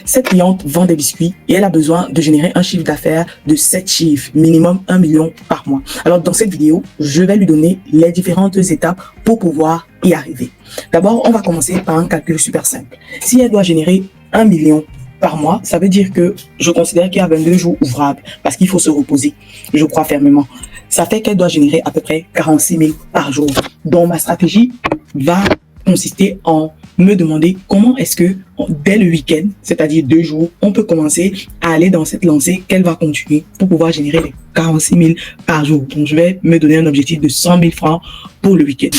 Cette cliente vend des biscuits et elle a besoin de générer un chiffre d'affaires de 7 chiffres, minimum 1 million par mois. Alors dans cette vidéo, je vais lui donner les différentes étapes pour pouvoir y arriver. D'abord, on va commencer par un calcul super simple. Si elle doit générer 1 million par mois, ça veut dire que je considère qu'il y a 22 jours ouvrables parce qu'il faut se reposer. Je crois fermement. Ça fait qu'elle doit générer à peu près 46 000 par jour. Donc ma stratégie va consister en me demander comment est-ce que dès le week-end, c'est-à-dire 2 jours, on peut commencer à aller dans cette lancée qu'elle va continuer pour pouvoir générer les 46 000 par jour. Donc je vais me donner un objectif de 100 000 francs pour le week-end.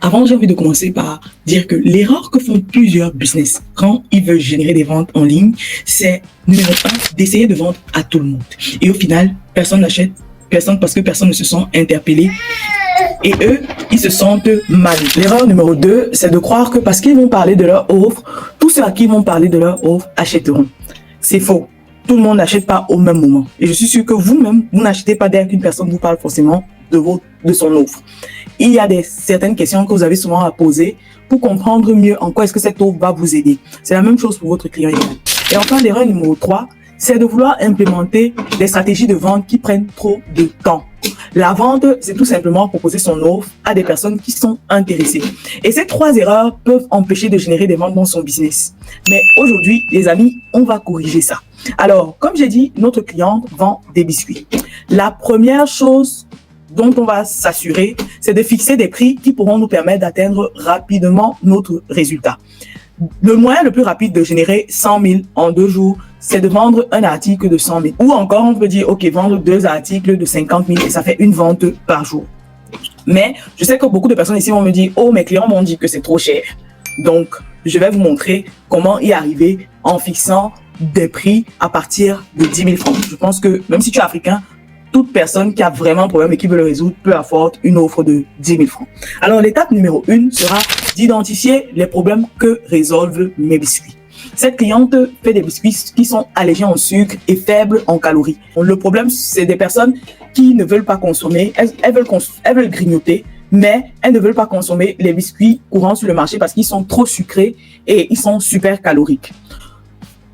Avant, j'ai envie de commencer par dire que l'erreur que font plusieurs business quand ils veulent générer des ventes en ligne, c'est numéro 1, d'essayer de vendre à tout le monde. Et au final, personne n'achète, parce que personne ne se sent interpellé. Et eux, ils se sentent mal. L'erreur numéro 2, c'est de croire que parce qu'ils vont parler de leur offre, tous ceux à qui ils vont parler de leur offre achèteront. C'est faux. Tout le monde n'achète pas au même moment. Et je suis sûr que vous-même, vous n'achetez pas dès qu'une personne vous parle forcément de son offre. Il y a certaines questions que vous avez souvent à poser pour comprendre mieux en quoi est-ce que cette offre va vous aider. C'est la même chose pour votre client idéal. Et enfin, l'erreur numéro 3, c'est de vouloir implémenter des stratégies de vente qui prennent trop de temps. La vente, c'est tout simplement proposer son offre à des personnes qui sont intéressées. Et ces 3 erreurs peuvent empêcher de générer des ventes dans son business. Mais aujourd'hui, les amis, on va corriger ça. Alors, comme j'ai dit, notre cliente vend des biscuits. La première chose dont on va s'assurer, c'est de fixer des prix qui pourront nous permettre d'atteindre rapidement notre résultat. Le moyen le plus rapide de générer 100 000 en 2 jours, c'est de vendre un article de 100 000. Ou encore, on peut dire, OK, vendre 2 articles de 50 000 et ça fait une vente par jour. Mais je sais que beaucoup de personnes ici vont me dire, oh, mes clients m'ont dit que c'est trop cher. Donc, je vais vous montrer comment y arriver en fixant des prix à partir de 10 000 francs. Je pense que même si tu es africain, toute personne qui a vraiment un problème et qui veut le résoudre peut avoir une offre de 10 000 francs. Alors, l'étape numéro 1 sera d'identifier les problèmes que résolvent mes biscuits. Cette cliente fait des biscuits qui sont allégés en sucre et faibles en calories. Le problème, c'est des personnes qui ne veulent pas consommer, elles veulent grignoter, mais elles ne veulent pas consommer les biscuits courants sur le marché parce qu'ils sont trop sucrés et ils sont super caloriques.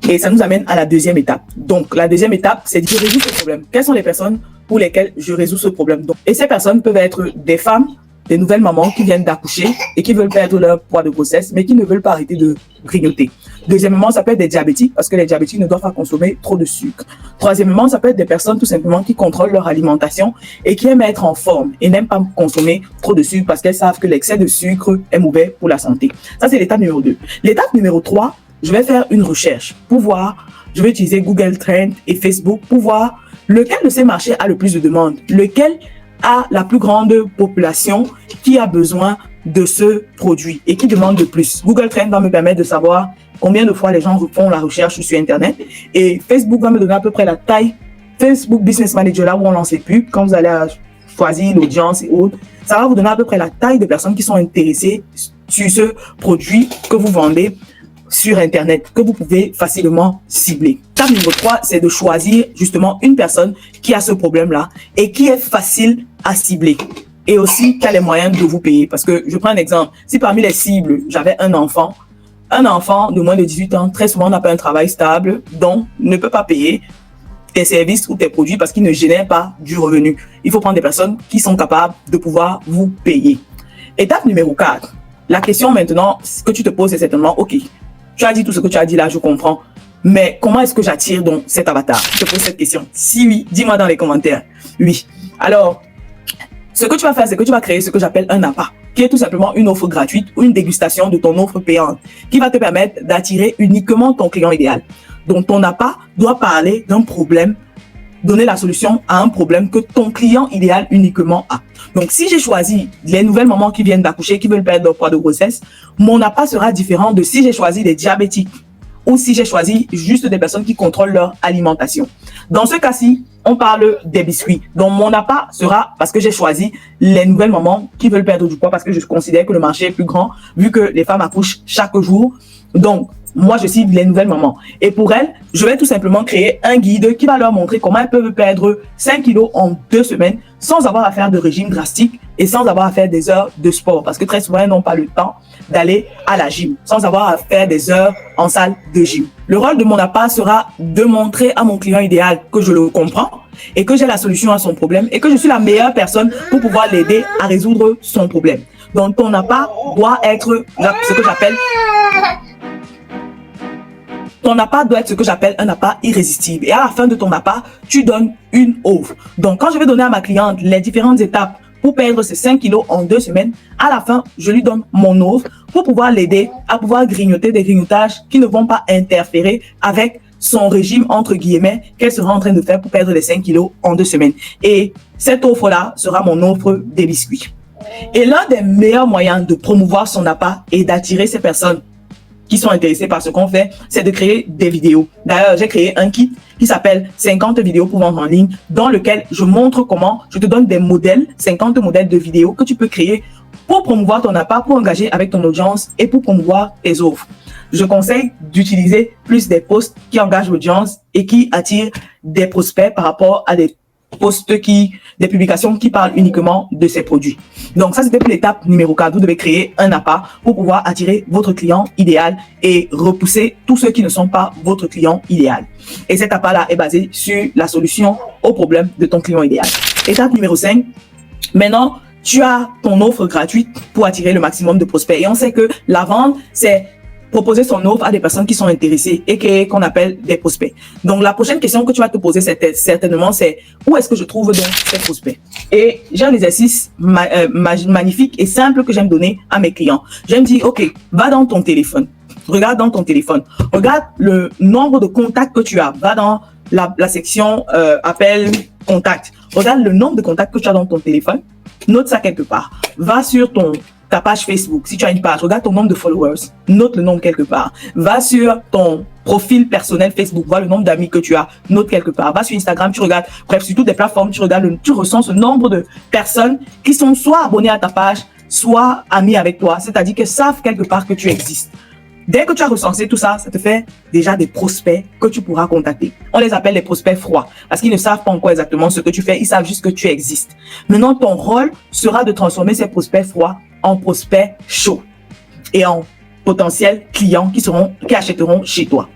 Et ça nous amène à la deuxième étape. Donc, la deuxième étape, c'est de résoudre ce problème. Quelles sont les personnes pour lesquelles je résous ce problème? Et ces personnes peuvent être des femmes, des nouvelles mamans qui viennent d'accoucher et qui veulent perdre leur poids de grossesse, mais qui ne veulent pas arrêter de grignoter. Deuxièmement, ça peut être des diabétiques, parce que les diabétiques ne doivent pas consommer trop de sucre. Troisièmement, ça peut être des personnes tout simplement qui contrôlent leur alimentation et qui aiment être en forme et n'aiment pas consommer trop de sucre parce qu'elles savent que l'excès de sucre est mauvais pour la santé. Ça, c'est l'étape numéro 2. L'étape numéro 3, je vais faire une recherche pour voir, je vais utiliser Google Trends et Facebook pour voir lequel de ces marchés a le plus de demandes, lequel a la plus grande population qui a besoin de ce produit et qui demande de plus. Google Trends va me permettre de savoir combien de fois les gens font la recherche sur Internet et Facebook va me donner à peu près la taille. Facebook Business Manager, là où on lance les pubs, quand vous allez choisir l'audience et autres, ça va vous donner à peu près la taille de personnes qui sont intéressées sur ce produit que vous vendez sur Internet, que vous pouvez facilement cibler. Étape numéro 3, c'est de choisir justement une personne qui a ce problème-là et qui est facile à cibler. Et aussi qui a les moyens de vous payer. Parce que je prends un exemple. Si parmi les cibles, j'avais un enfant de moins de 18 ans, très souvent n'a pas un travail stable, donc ne peut pas payer tes services ou tes produits parce qu'il ne génère pas du revenu. Il faut prendre des personnes qui sont capables de pouvoir vous payer. Étape numéro 4. La question maintenant que tu te poses, c'est certainement, OK, tu as dit tout ce que tu as dit là, je comprends. Mais comment est-ce que j'attire donc cet avatar? Je te pose cette question. Si oui, dis-moi dans les commentaires. Oui. Alors, ce que tu vas faire, c'est que tu vas créer ce que j'appelle un appât, qui est tout simplement une offre gratuite ou une dégustation de ton offre payante, qui va te permettre d'attirer uniquement ton client idéal. Donc, ton appât doit parler d'un problème, donner la solution à un problème que ton client idéal uniquement a. Donc, si j'ai choisi les nouvelles mamans qui viennent d'accoucher, qui veulent perdre leur poids de grossesse, mon appât sera différent de si j'ai choisi des diabétiques ou si j'ai choisi juste des personnes qui contrôlent leur alimentation. Dans ce cas-ci, on parle des biscuits. Donc, mon appât sera parce que j'ai choisi les nouvelles mamans qui veulent perdre du poids parce que je considère que le marché est plus grand vu que les femmes accouchent chaque jour. Donc, moi, je cible les nouvelles mamans. Et pour elles, je vais tout simplement créer un guide qui va leur montrer comment elles peuvent perdre 5 kilos en 2 semaines sans avoir à faire de régime drastique et sans avoir à faire des heures de sport. Parce que très souvent, elles n'ont pas le temps d'aller à la gym, sans avoir à faire des heures en salle de gym. Le rôle de mon appart sera de montrer à mon client idéal que je le comprends et que j'ai la solution à son problème et que je suis la meilleure personne pour pouvoir l'aider à résoudre son problème. Donc, ton appart doit être ce que j'appelle ton appart doit être ce que j'appelle un appart irrésistible. Et à la fin de ton appart, tu donnes une offre. Donc, quand je vais donner à ma cliente les différentes étapes pour perdre ces 5 kilos en 2 semaines, à la fin, je lui donne mon offre pour pouvoir l'aider à pouvoir grignoter des grignotages qui ne vont pas interférer avec son régime, entre guillemets, qu'elle sera en train de faire pour perdre les 5 kilos en 2 semaines. Et cette offre-là sera mon offre des biscuits. Et l'un des meilleurs moyens de promouvoir son appart et d'attirer ces personnes qui sont intéressés par ce qu'on fait, c'est de créer des vidéos. D'ailleurs, j'ai créé un kit qui s'appelle 50 vidéos pour vendre en ligne, dans lequel je montre comment je te donne des modèles, 50 modèles de vidéos que tu peux créer pour promouvoir ton appart, pour engager avec ton audience et pour promouvoir tes offres. Je conseille d'utiliser plus des posts qui engagent l'audience et qui attirent des prospects par rapport à des des publications qui parlent uniquement de ces produits. Donc ça, c'était pour l'étape numéro 4. Vous devez créer un appart pour pouvoir attirer votre client idéal et repousser tous ceux qui ne sont pas votre client idéal. Et cet appart-là est basé sur la solution au problème de ton client idéal. Étape numéro 5. Maintenant, tu as ton offre gratuite pour attirer le maximum de prospects. Et on sait que la vente, c'est proposer son offre à des personnes qui sont intéressées et qu'on appelle des prospects. Donc, la prochaine question que tu vas te poser certainement, c'est où est-ce que je trouve donc ces prospects? Et j'ai un exercice magnifique et simple que j'aime donner à mes clients. J'aime dire, OK, va dans ton téléphone. Regarde dans ton téléphone. Regarde le nombre de contacts que tu as. Va dans la section appel contact. Regarde le nombre de contacts que tu as dans ton téléphone. Note ça quelque part. Va sur ta page Facebook, si tu as une page, regarde ton nombre de followers, note le nombre quelque part. Va sur ton profil personnel Facebook, vois le nombre d'amis que tu as, note quelque part. Va sur Instagram, tu regardes, bref, sur toutes les plateformes, tu ressens ce nombre de personnes qui sont soit abonnées à ta page, soit amies avec toi, c'est-à-dire qu'elles savent quelque part que tu existes. Dès que tu as recensé tout ça, ça te fait déjà des prospects que tu pourras contacter. On les appelle les prospects froids parce qu'ils ne savent pas encore exactement ce que tu fais, ils savent juste que tu existes. Maintenant, ton rôle sera de transformer ces prospects froids en prospects chauds et en potentiels clients qui achèteront chez toi.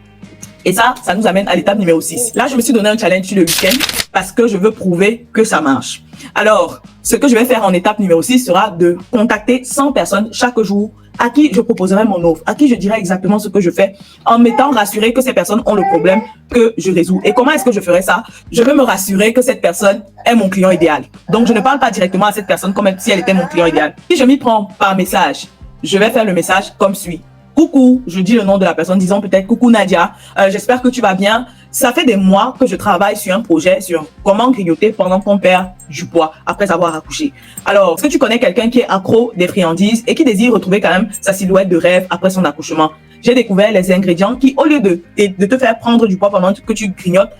Et ça nous amène à l'étape numéro 6. Là, je me suis donné un challenge sur le week-end parce que je veux prouver que ça marche. Alors, ce que je vais faire en étape numéro 6 sera de contacter 100 personnes chaque jour à qui je proposerai mon offre, à qui je dirai exactement ce que je fais, en m'étant rassuré que ces personnes ont le problème que je résous. Et comment est-ce que je ferai ça? Je veux me rassurer que cette personne est mon client idéal. Donc, je ne parle pas directement à cette personne comme si elle était mon client idéal. Si je m'y prends par message, je vais faire le message comme suit. Coucou, je dis le nom de la personne, disons peut-être coucou Nadia, j'espère que tu vas bien. Ça fait des mois que je travaille sur un projet sur comment grignoter pendant qu'on perd du poids après avoir accouché. Alors, est-ce que tu connais quelqu'un qui est accro des friandises et qui désire retrouver quand même sa silhouette de rêve après son accouchement? J'ai découvert les ingrédients qui, au lieu de te faire prendre du poids pendant que tu grignotes,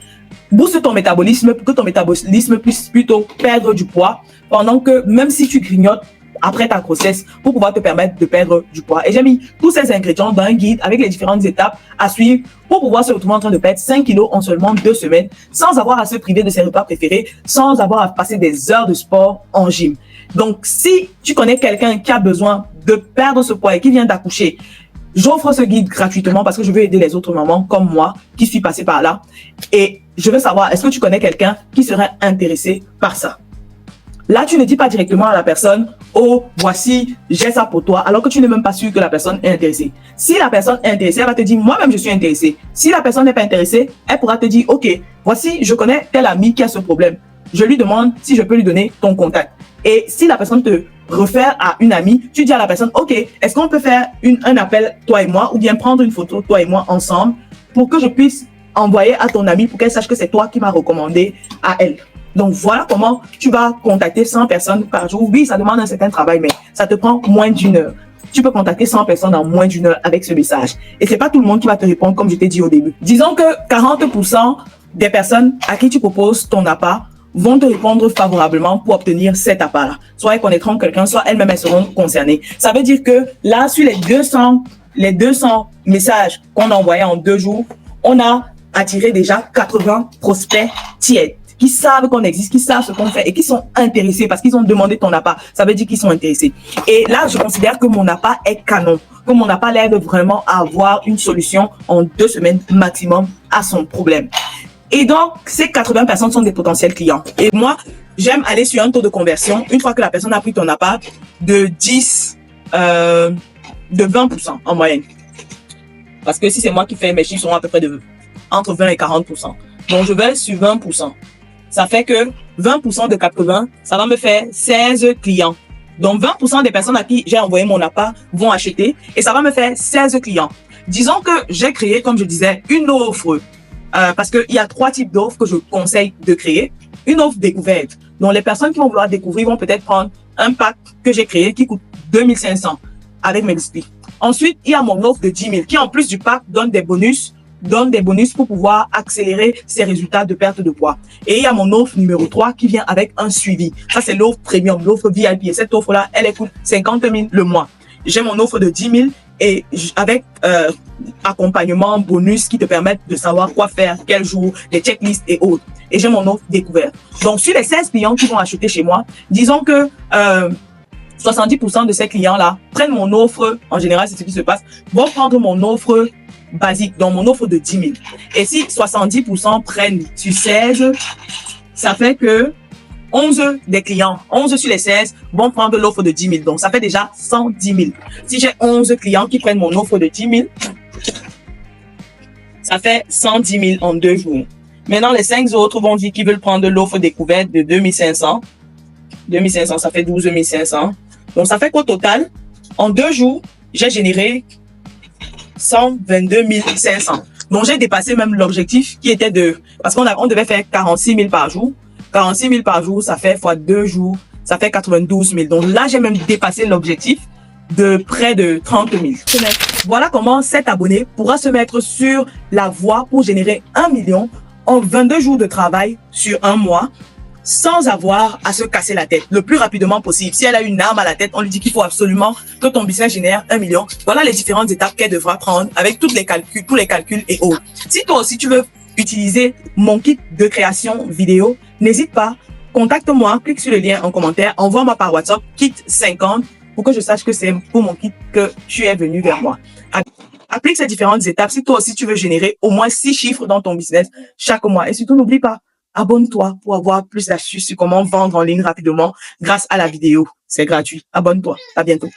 booste ton métabolisme pour que ton métabolisme puisse plutôt perdre du poids pendant que même si tu grignotes, après ta grossesse pour pouvoir te permettre de perdre du poids. Et j'ai mis tous ces ingrédients dans un guide avec les différentes étapes à suivre pour pouvoir se retrouver en train de perdre 5 kilos en seulement 2 semaines sans avoir à se priver de ses repas préférés, sans avoir à passer des heures de sport en gym. Donc, si tu connais quelqu'un qui a besoin de perdre ce poids et qui vient d'accoucher, j'offre ce guide gratuitement parce que je veux aider les autres mamans comme moi qui suis passée par là. Et je veux savoir, est-ce que tu connais quelqu'un qui serait intéressé par ça? Là, tu ne dis pas directement à la personne, oh, voici, j'ai ça pour toi, alors que tu n'es même pas sûr que la personne est intéressée. Si la personne est intéressée, elle va te dire, moi-même, je suis intéressée. Si la personne n'est pas intéressée, elle pourra te dire, OK, voici, je connais tel ami qui a ce problème. Je lui demande si je peux lui donner ton contact. Et si la personne te réfère à une amie, tu dis à la personne, OK, est-ce qu'on peut faire un appel, toi et moi, ou bien prendre une photo, toi et moi, ensemble, pour que je puisse envoyer à ton amie pour qu'elle sache que c'est toi qui m'as recommandé à elle. Donc, voilà comment tu vas contacter 100 personnes par jour. Oui, ça demande un certain travail, mais ça te prend moins d'une heure. Tu peux contacter 100 personnes en moins d'une heure avec ce message. Et c'est pas tout le monde qui va te répondre, comme je t'ai dit au début. Disons que 40% des personnes à qui tu proposes ton appart vont te répondre favorablement pour obtenir cet appart-là. Soit elles connaîtront quelqu'un, soit elles-mêmes elles seront concernées. Ça veut dire que là, sur les 200 les 200 messages qu'on a envoyés en 2 jours, on a attiré déjà 80 prospects tièdes qui savent qu'on existe, qui savent ce qu'on fait et qui sont intéressés parce qu'ils ont demandé ton appât. Ça veut dire qu'ils sont intéressés. Et là, je considère que mon appât est canon, que mon appât l'aide vraiment à avoir une solution en 2 semaines maximum à son problème. Et donc, ces 80 personnes sont des potentiels clients. Et moi, j'aime aller sur un taux de conversion, une fois que la personne a pris ton appât, de 20% en moyenne. Parce que si c'est moi qui fais, mes chiffres sont à peu près entre 20 et 40%. Donc, je vais sur 20%. Ça fait que 20% de 80, ça va me faire 16 clients. Donc, 20% des personnes à qui j'ai envoyé mon appât vont acheter et ça va me faire 16 clients. Disons que j'ai créé, comme je disais, une offre. Parce qu'il y a 3 types d'offres que je conseille de créer. Une offre découverte. Donc, les personnes qui vont vouloir découvrir vont peut-être prendre un pack que j'ai créé qui coûte 2500 avec mes biscuits. Ensuite, il y a mon offre de 10 000 qui, en plus du pack, donne des bonus pour pouvoir accélérer ses résultats de perte de poids. Et il y a mon offre numéro 3 qui vient avec un suivi. Ça, c'est l'offre premium, l'offre VIP. Et cette offre-là, elle coûte 50 000 le mois. J'ai mon offre de 10 000 et avec accompagnement, bonus qui te permettent de savoir quoi faire, quel jour, les checklists et autres. Et j'ai mon offre découverte. Donc, sur les 16 clients qui vont acheter chez moi, disons que 70% de ces clients-là prennent mon offre, en général, c'est ce qui se passe, vont prendre mon offre basique, donc mon offre de 10 000. Et si 70% prennent sur 16, ça fait que 11 des clients, 11 sur les 16 vont prendre l'offre de 10 000. Donc, ça fait déjà 110 000. Si j'ai 11 clients qui prennent mon offre de 10 000, ça fait 110 000 en 2 jours. Maintenant, les 5 autres vont dire qu'ils veulent prendre l'offre découverte de 2500. 2500, ça fait 12 500. Donc, ça fait qu'au total, en 2 jours, j'ai généré 122 500. Donc, j'ai dépassé même l'objectif qui était parce qu'on devait faire 46 000 par jour. 46 000 par jour, ça fait fois 2 jours, ça fait 92 000. Donc là, j'ai même dépassé l'objectif de près de 30 000. Voilà comment cet abonné pourra se mettre sur la voie pour générer 1 million en 22 jours de travail sur 1 mois sans avoir à se casser la tête le plus rapidement possible. Si elle a une arme à la tête, on lui dit qu'il faut absolument que ton business génère 1 million. Voilà les différentes étapes qu'elle devra prendre avec tous les calculs et autres. Si toi aussi tu veux utiliser mon kit de création vidéo, n'hésite pas, contacte-moi, clique sur le lien en commentaire, envoie-moi par WhatsApp kit 50 pour que je sache que c'est pour mon kit que tu es venu vers moi. Applique ces différentes étapes si toi aussi tu veux générer au moins 6 chiffres dans ton business chaque mois. Et surtout, n'oublie pas, abonne-toi pour avoir plus d'astuces sur comment vendre en ligne rapidement grâce à la vidéo. C'est gratuit. Abonne-toi. À bientôt.